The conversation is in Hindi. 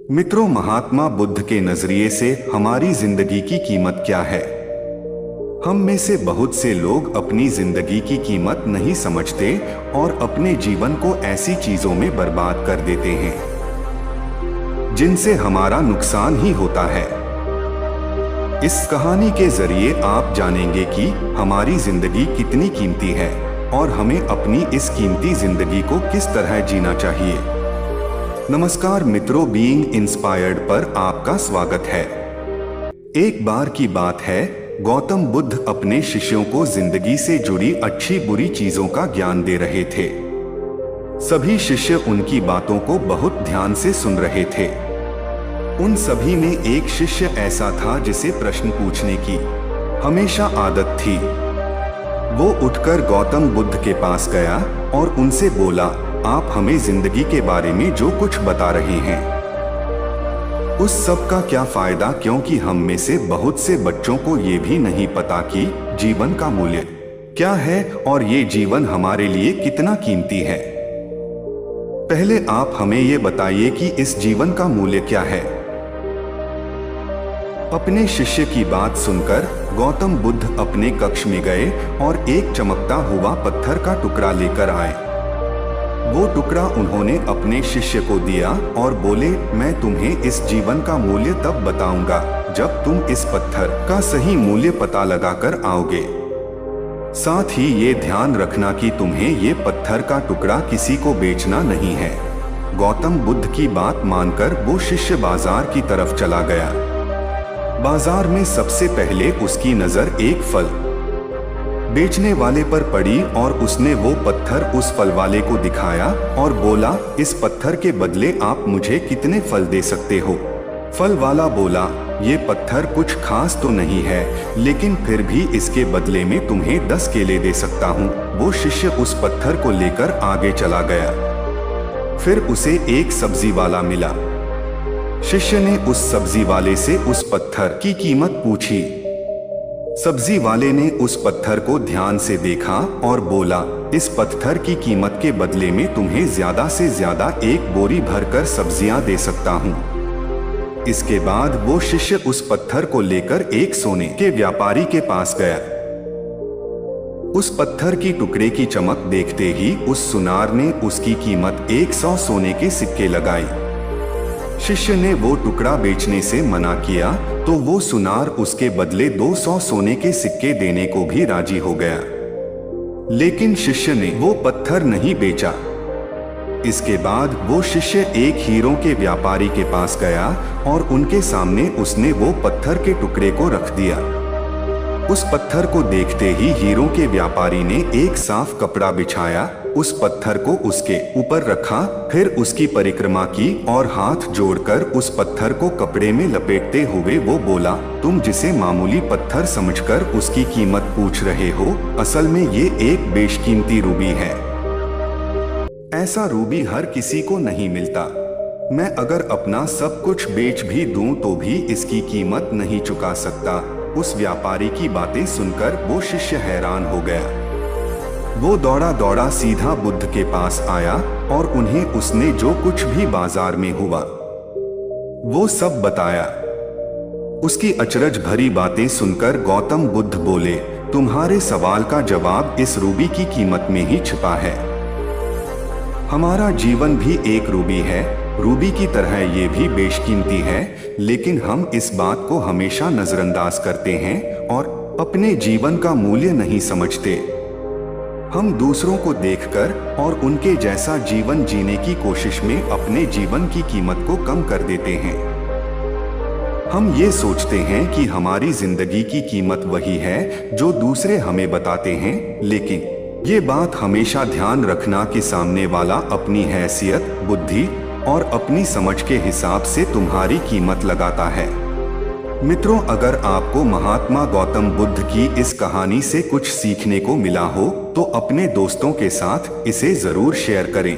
मित्रों, महात्मा बुद्ध के नजरिए से हमारी जिंदगी की कीमत क्या है? हम में से बहुत से लोग अपनी जिंदगी की कीमत नहीं समझते और अपने जीवन को ऐसी चीजों में बर्बाद कर देते हैं जिनसे हमारा नुकसान ही होता है। इस कहानी के जरिए आप जानेंगे कि हमारी जिंदगी कितनी कीमती है और हमें अपनी इस कीमती जिंदगी को किस तरह जीना चाहिए। नमस्कार मित्रों, बीइंग इंस्पायर्ड पर आपका स्वागत है। एक बार की बात है, गौतम बुद्ध अपने शिष्यों को जिंदगी से जुड़ी अच्छी बुरी चीजों का ज्ञान दे रहे थे। सभी शिष्य उनकी बातों को बहुत ध्यान से सुन रहे थे। उन सभी में एक शिष्य ऐसा था जिसे प्रश्न पूछने की हमेशा आदत थी। वो उठकर गौतम बुद्ध के पास गया और उनसे बोला, आप हमें जिंदगी के बारे में जो कुछ बता रहे हैं उस सब का क्या फायदा, क्योंकि हम में से बहुत से बच्चों को ये भी नहीं पता कि जीवन का मूल्य क्या है और ये जीवन हमारे लिए कितना कीमती है। पहले आप हमें ये बताइए कि इस जीवन का मूल्य क्या है। अपने शिष्य की बात सुनकर गौतम बुद्ध अपने कक्ष में गए और एक चमकता हुआ पत्थर का टुकड़ा लेकर आए। वो टुकड़ा उन्होंने अपने शिष्य को दिया और बोले, मैं तुम्हें इस जीवन का मूल्य तब बताऊंगा जब तुम इस पत्थर का सही मूल्य पता लगाकर आओगे। साथ ही ये ध्यान रखना कि तुम्हें ये पत्थर का टुकड़ा किसी को बेचना नहीं है। गौतम बुद्ध की बात मानकर वो शिष्य बाजार की तरफ चला गया। बाजार में सबसे पहले उसकी नजर एक फल बेचने वाले पर पड़ी और उसने वो पत्थर उस फल वाले को दिखाया और बोला, इस पत्थर के बदले आप मुझे कितने फल दे सकते हो? फल वाला बोला, ये पत्थर कुछ खास तो नहीं है, लेकिन फिर भी इसके बदले में तुम्हें 10 केले दे सकता हूँ। वो शिष्य उस पत्थर को लेकर आगे चला गया। फिर उसे एक सब्जी वाला मिला। शिष्य ने उस सब्जी वाले से उस पत्थर की कीमत पूछी। सब्जी वाले ने उस पत्थर को ध्यान से देखा और बोला, इस पत्थर की कीमत के बदले में तुम्हें ज्यादा से ज्यादा एक बोरी भरकर सब्जियां दे सकता हूँ। इसके बाद वो शिष्य उस पत्थर को लेकर एक सोने के व्यापारी के पास गया। उस पत्थर की टुकड़े की चमक देखते ही उस सुनार ने उसकी कीमत 100 सोने के सिक्के लगाई। शिष्य ने वो टुकड़ा बेचने से मना किया तो वो सुनार उसके बदले 200 सोने के सिक्के देने को भी राजी हो गया, लेकिन शिष्य ने वो पत्थर नहीं बेचा। इसके बाद वो शिष्य एक हीरों के व्यापारी के पास गया और उनके सामने उसने वो पत्थर के टुकड़े को रख दिया। उस पत्थर को देखते ही हीरों के व्यापारी ने एक साफ कपड़ा बिछाया, उस पत्थर को उसके ऊपर रखा, फिर उसकी परिक्रमा की और हाथ जोड़कर उस पत्थर को कपड़े में लपेटते हुए वो बोला, तुम जिसे मामूली पत्थर समझकर उसकी कीमत पूछ रहे हो, असल में ये एक बेशकीमती रूबी है। ऐसा रूबी हर किसी को नहीं मिलता। मैं अगर अपना सब कुछ बेच भी दूं तो भी इसकी कीमत नहीं चुका सकता। उस व्यापारी की बातें सुनकर वो शिष्य हैरान हो गया। वो दौड़ा दौड़ा सीधा बुद्ध के पास आया और उन्हें उसने जो कुछ भी बाजार में हुआ वो सब बताया। उसकी अचरज भरी बातें सुनकर गौतम बुद्ध बोले, तुम्हारे सवाल का जवाब इस रूबी की कीमत में ही छिपा है। हमारा जीवन भी एक रूबी है, रूबी की तरह ये भी बेशकीमती है, लेकिन हम इस बात को हमेशा नजरअंदाज करते हैं और अपने जीवन का मूल्य नहीं समझते। हम दूसरों को देखकर और उनके जैसा जीवन जीने की कोशिश में अपने जीवन की कीमत को कम कर देते हैं। हम ये सोचते हैं कि हमारी जिंदगी की कीमत वही है जो दूसरे हमें बताते हैं, लेकिन ये बात हमेशा ध्यान रखना कि सामने वाला अपनी हैसियत, बुद्धि और अपनी समझ के हिसाब से तुम्हारी कीमत लगाता है। मित्रों, अगर आपको महात्मा गौतम बुद्ध की इस कहानी से कुछ सीखने को मिला हो तो अपने दोस्तों के साथ इसे जरूर शेयर करें।